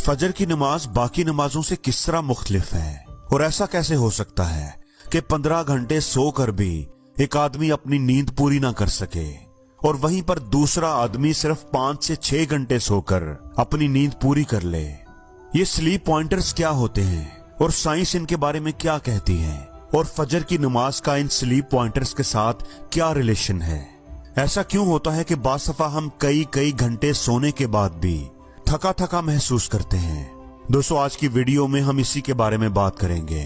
फजर की नमाज बाकी नमाजों से किस तरह मुख्तलिफ है और ऐसा कैसे हो सकता है कि 15 घंटे सोकर भी एक आदमी अपनी नींद पूरी ना कर सके और वहीं पर दूसरा आदमी सिर्फ 5 से 6 घंटे सोकर अपनी नींद पूरी कर ले। ये स्लीप पॉइंटर्स क्या होते हैं और साइंस इनके बारे में क्या कहती है और फजर की नमाज का इन स्लीप पॉइंटर्स के साथ क्या रिलेशन है। ऐसा क्यों होता है कि बासफा हम कई घंटे सोने के बाद भी थका थका महसूस करते हैं। दोस्तों आज की वीडियो में हम इसी के बारे में बात करेंगे।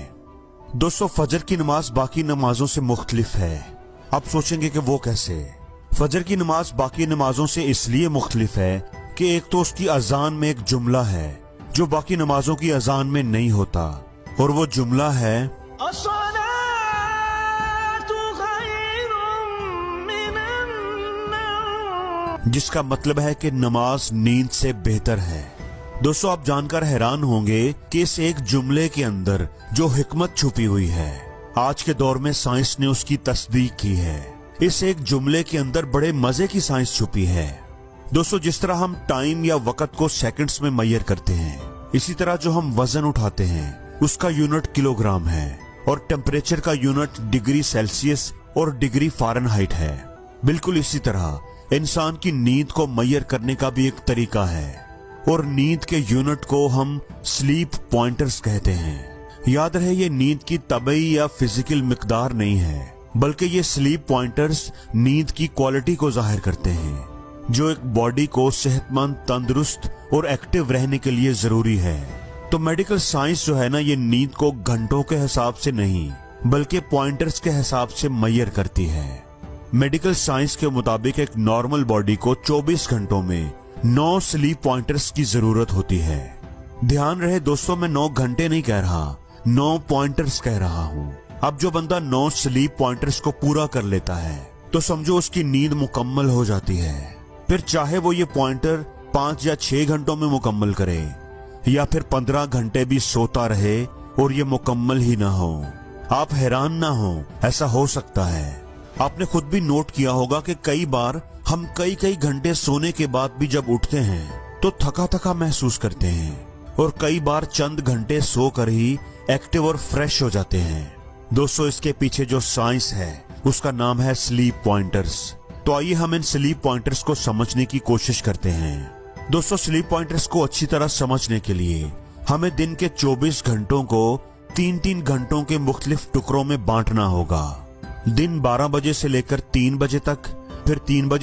दोस्तों फजर की नमाज बाकी नमाजों से मुख्तलिफ है। आप सोचेंगे कि वो कैसे। फजर की नमाज बाकी नमाजों से इसलिए मुख्तलिफ है कि एक तो उसकी अजान में एक जुमला है जो बाकी नमाजों की अजान में नहीं होता और वो जुमला है जिसका मतलब है कि नमाज नींद से बेहतर है। दोस्तों आप जानकर हैरान होंगे कि इस एक जुमले के अंदर जो हिकमत छुपी हुई है आज के दौर में साइंस ने उसकी तस्दीक की है। इस एक जुमले के अंदर बड़े मजे की साइंस छुपी है। दोस्तों जिस तरह हम टाइम या वक्त को सेकंड्स में मैयर करते हैं इसी तरह जो हम वजन उठाते हैं उसका यूनिट किलोग्राम है और टेम्परेचर का यूनिट डिग्री सेल्सियस और डिग्री फ़ारेनहाइट है। बिल्कुल इसी तरह इंसान की नींद को मैयर करने का भी एक तरीका है और नींद के यूनिट को हम स्लीप पॉइंटर्स कहते हैं। याद रहे ये नींद की तबई या फिजिकल मिकदार नहीं है बल्कि ये स्लीप पॉइंटर्स नींद की क्वालिटी को जाहिर करते हैं जो एक बॉडी को सेहतमंद, तंदुरुस्त और एक्टिव रहने के लिए जरूरी है। तो मेडिकल साइंस जो है ना ये नींद को घंटों के हिसाब से नहीं बल्कि पॉइंटर्स के हिसाब से मैयर करती है। मेडिकल साइंस के मुताबिक एक नॉर्मल बॉडी को 24 घंटों में 9 स्लीप पॉइंटर्स की जरूरत होती है। ध्यान रहे दोस्तों मैं 9 घंटे नहीं कह रहा, 9 पॉइंटर्स कह रहा हूँ। अब जो बंदा 9 स्लीप पॉइंटर्स को पूरा कर लेता है तो समझो उसकी नींद मुकम्मल हो जाती है। फिर चाहे वो ये पॉइंटर 5 या 6 घंटों में मुकम्मल करे या फिर 15 घंटे भी सोता रहे और ये मुकम्मल ही ना हो। आप हैरान ना हो, ऐसा हो सकता है। आपने खुद भी नोट किया होगा कि कई बार हम कई घंटे सोने के बाद भी जब उठते हैं तो थका थका महसूस करते हैं और कई बार चंद घंटे सोकर ही एक्टिव और फ्रेश हो जाते हैं। दोस्तों इसके पीछे जो साइंस है उसका नाम है स्लीप पॉइंटर्स। तो आइए हम इन स्लीप पॉइंटर्स को समझने की कोशिश करते हैं। दोस्तों स्लीप पॉइंटर्स को अच्छी तरह समझने के लिए हमें दिन के 24 घंटों को 3 घंटों के मुख्तलिफ टुकड़ों में बांटना होगा। दिन 12 बजे से लेकर 3 बजे तक, फिर 3 बजे